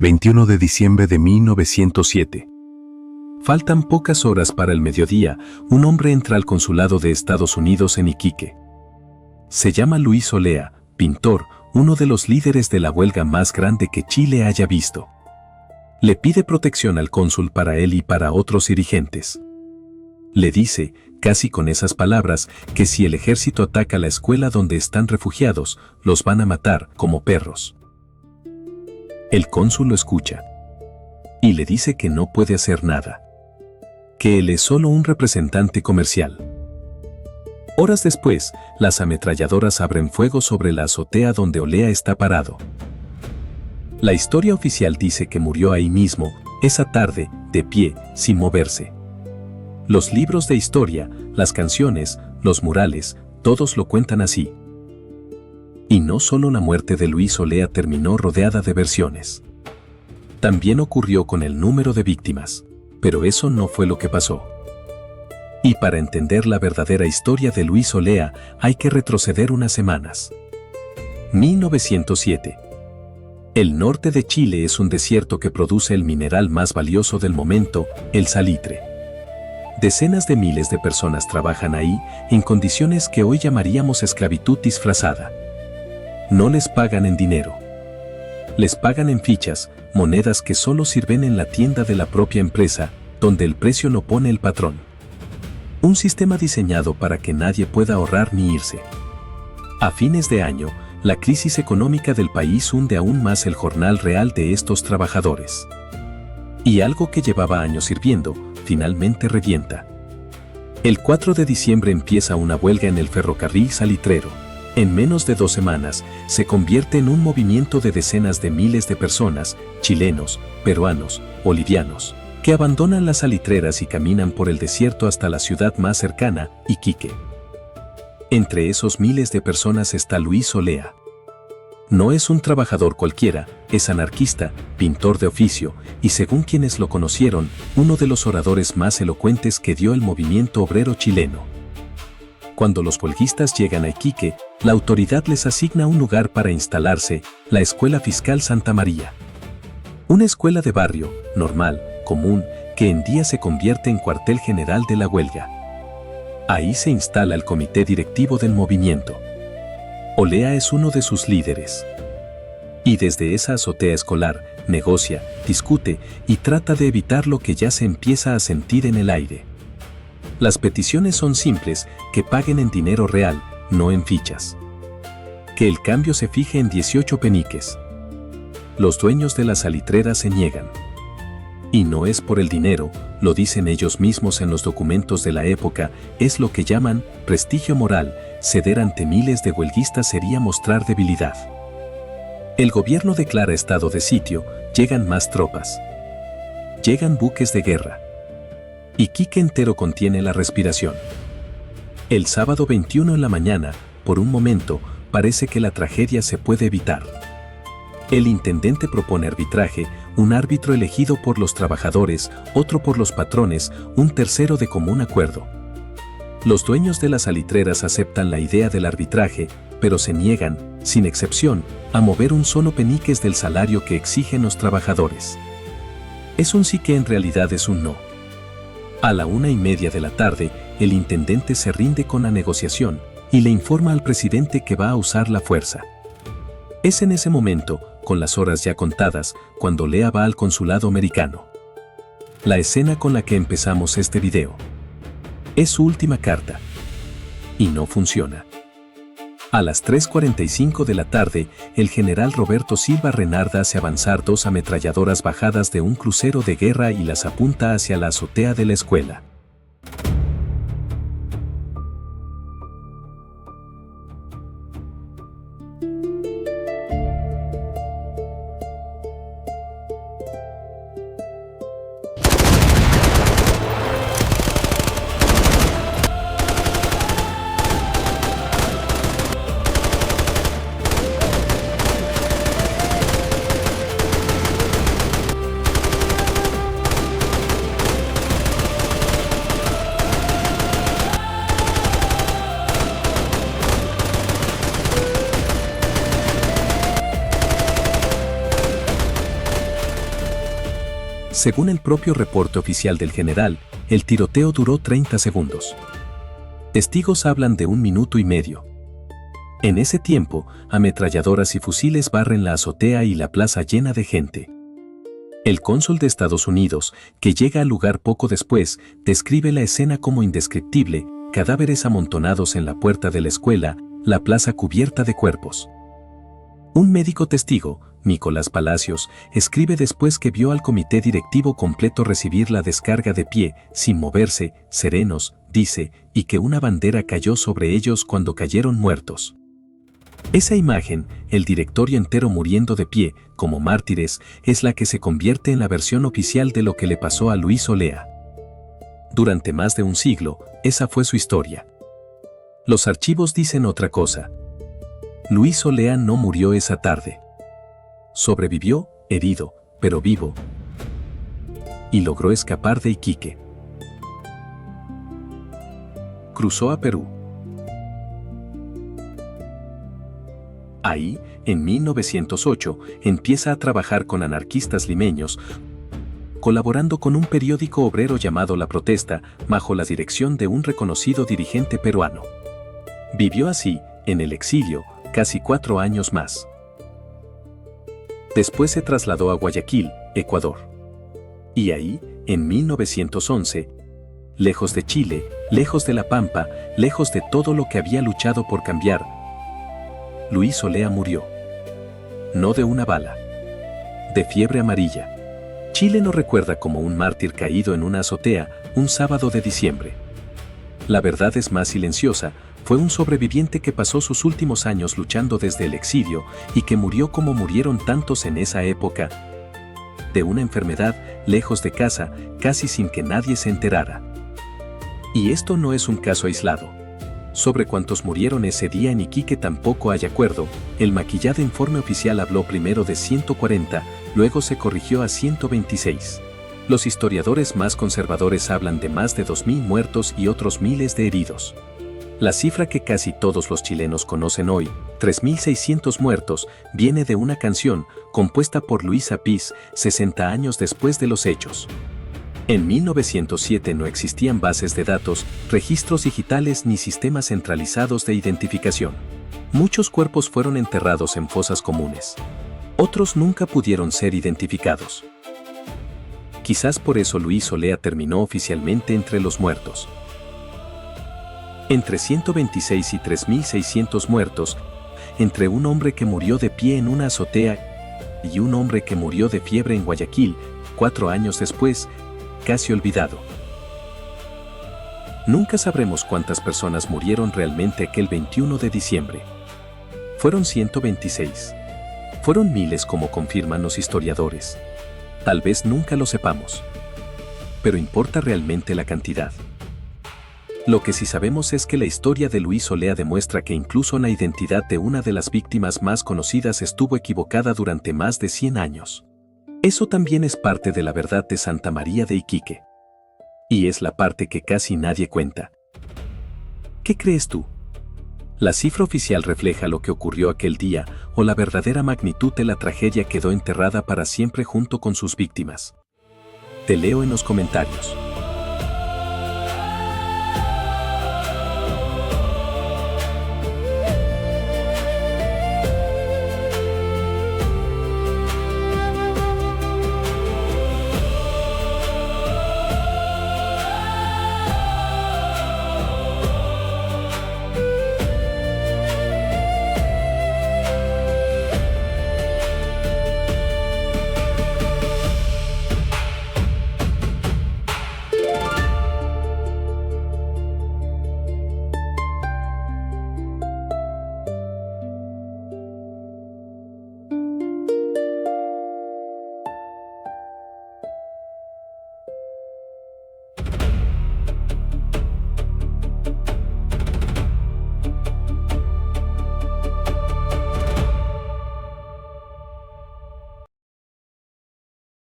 21 de diciembre de 1907. Faltan pocas horas para el mediodía, un hombre entra al consulado de Estados Unidos en Iquique. Se llama Luis Olea, pintor, uno de los líderes de la huelga más grande que Chile haya visto. Le pide protección al cónsul para él y para otros dirigentes. Le dice, casi con esas palabras, que si el ejército ataca la escuela donde están refugiados, los van a matar como perros. El cónsul lo escucha y le dice que no puede hacer nada, que él es solo un representante comercial. Horas después, las ametralladoras abren fuego sobre la azotea donde Olea está parado. La historia oficial dice que murió ahí mismo, esa tarde, de pie, sin moverse. Los libros de historia, las canciones, los murales, todos lo cuentan así. Y no solo la muerte de Luis Olea terminó rodeada de versiones. También ocurrió con el número de víctimas, pero eso no fue lo que pasó. Y para entender la verdadera historia de Luis Olea, hay que retroceder unas semanas. 1907. El norte de Chile es un desierto que produce el mineral más valioso del momento, el salitre. Decenas de miles de personas trabajan ahí en condiciones que hoy llamaríamos esclavitud disfrazada. No les pagan en dinero. Les pagan en fichas, monedas que solo sirven en la tienda de la propia empresa, donde el precio lo pone el patrón. Un sistema diseñado para que nadie pueda ahorrar ni irse. A fines de año, la crisis económica del país hunde aún más el jornal real de estos trabajadores. Y algo que llevaba años sirviendo, finalmente revienta. El 4 de diciembre empieza una huelga en el ferrocarril salitrero. En menos de 2 semanas, se convierte en un movimiento de decenas de miles de personas, chilenos, peruanos, bolivianos, que abandonan las salitreras y caminan por el desierto hasta la ciudad más cercana, Iquique. Entre esos miles de personas está Luis Olea. No es un trabajador cualquiera, es anarquista, pintor de oficio, y según quienes lo conocieron, uno de los oradores más elocuentes que dio el movimiento obrero chileno. Cuando los huelguistas llegan a Iquique, la autoridad les asigna un lugar para instalarse, la Escuela Fiscal Santa María. Una escuela de barrio, normal, común, que en día se convierte en cuartel general de la huelga. Ahí se instala el comité directivo del movimiento. Olea es uno de sus líderes. Y desde esa azotea escolar, negocia, discute y trata de evitar lo que ya se empieza a sentir en el aire. Las peticiones son simples, que paguen en dinero real, no en fichas. Que el cambio se fije en 18 peniques. Los dueños de las salitreras se niegan. Y no es por el dinero, lo dicen ellos mismos en los documentos de la época, es lo que llaman prestigio moral, ceder ante miles de huelguistas sería mostrar debilidad. El gobierno declara estado de sitio, llegan más tropas. Llegan buques de guerra. Iquique entero contiene la respiración. El sábado 21 en la mañana, por un momento, parece que la tragedia se puede evitar. El intendente propone arbitraje, un árbitro elegido por los trabajadores, otro por los patrones, un tercero de común acuerdo. Los dueños de las salitreras aceptan la idea del arbitraje, pero se niegan, sin excepción, a mover un solo peniques del salario que exigen los trabajadores. Es un sí que en realidad es un no. A la 1:30 de la tarde, el intendente se rinde con la negociación y le informa al presidente que va a usar la fuerza. Es en ese momento, con las horas ya contadas, cuando Olea va al consulado americano. La escena con la que empezamos este video. Es su última carta. Y no funciona. A las 3:45 de la tarde, el general Roberto Silva Renard hace avanzar 2 ametralladoras bajadas de un crucero de guerra y las apunta hacia la azotea de la escuela. Según el propio reporte oficial del general, el tiroteo duró 30 segundos. Testigos hablan de 1 minuto y medio. En ese tiempo, ametralladoras y fusiles barren la azotea y la plaza llena de gente. El cónsul de Estados Unidos, que llega al lugar poco después, describe la escena como indescriptible: cadáveres amontonados en la puerta de la escuela, la plaza cubierta de cuerpos. Un médico testigo, Nicolás Palacios, escribe después que vio al comité directivo completo recibir la descarga de pie, sin moverse, serenos, dice, y que una bandera cayó sobre ellos cuando cayeron muertos. Esa imagen, el directorio entero muriendo de pie, como mártires, es la que se convierte en la versión oficial de lo que le pasó a Luis Olea. Durante más de un siglo, esa fue su historia. Los archivos dicen otra cosa. Luis Olea no murió esa tarde. Sobrevivió, herido, pero vivo, y logró escapar de Iquique. Cruzó a Perú. Ahí, en 1908, empieza a trabajar con anarquistas limeños, colaborando con un periódico obrero llamado La Protesta, bajo la dirección de un reconocido dirigente peruano. Vivió así, en el exilio, casi 4 años más. Después se trasladó a Guayaquil, Ecuador. Y ahí, en 1911, lejos de Chile, lejos de La Pampa, lejos de todo lo que había luchado por cambiar, Luis Olea murió. No de una bala. De fiebre amarilla. Chile lo recuerda como un mártir caído en una azotea, un sábado de diciembre. La verdad es más silenciosa: fue un sobreviviente que pasó sus últimos años luchando desde el exilio y que murió como murieron tantos en esa época, de una enfermedad, lejos de casa, casi sin que nadie se enterara. Y esto no es un caso aislado. Sobre cuántos murieron ese día en Iquique tampoco hay acuerdo. El maquillado informe oficial habló primero de 140, luego se corrigió a 126. Los historiadores más conservadores hablan de más de 2.000 muertos y otros miles de heridos. La cifra que casi todos los chilenos conocen hoy, 3.600 muertos, viene de una canción compuesta por Luis Apís 60 años después de los hechos. En 1907 no existían bases de datos, registros digitales ni sistemas centralizados de identificación. Muchos cuerpos fueron enterrados en fosas comunes. Otros nunca pudieron ser identificados. Quizás por eso Luis Olea terminó oficialmente entre los muertos. Entre 126 y 3.600 muertos, entre un hombre que murió de pie en una azotea y un hombre que murió de fiebre en Guayaquil, 4 años después, casi olvidado. Nunca sabremos cuántas personas murieron realmente aquel 21 de diciembre. Fueron 126. Fueron miles como confirman los historiadores. Tal vez nunca lo sepamos. Pero ¿importa realmente la cantidad? Lo que sí sabemos es que la historia de Luis Olea demuestra que incluso la identidad de una de las víctimas más conocidas estuvo equivocada durante más de 100 años. Eso también es parte de la verdad de Santa María de Iquique. Y es la parte que casi nadie cuenta. ¿Qué crees tú? ¿La cifra oficial refleja lo que ocurrió aquel día o la verdadera magnitud de la tragedia quedó enterrada para siempre junto con sus víctimas? Te leo en los comentarios.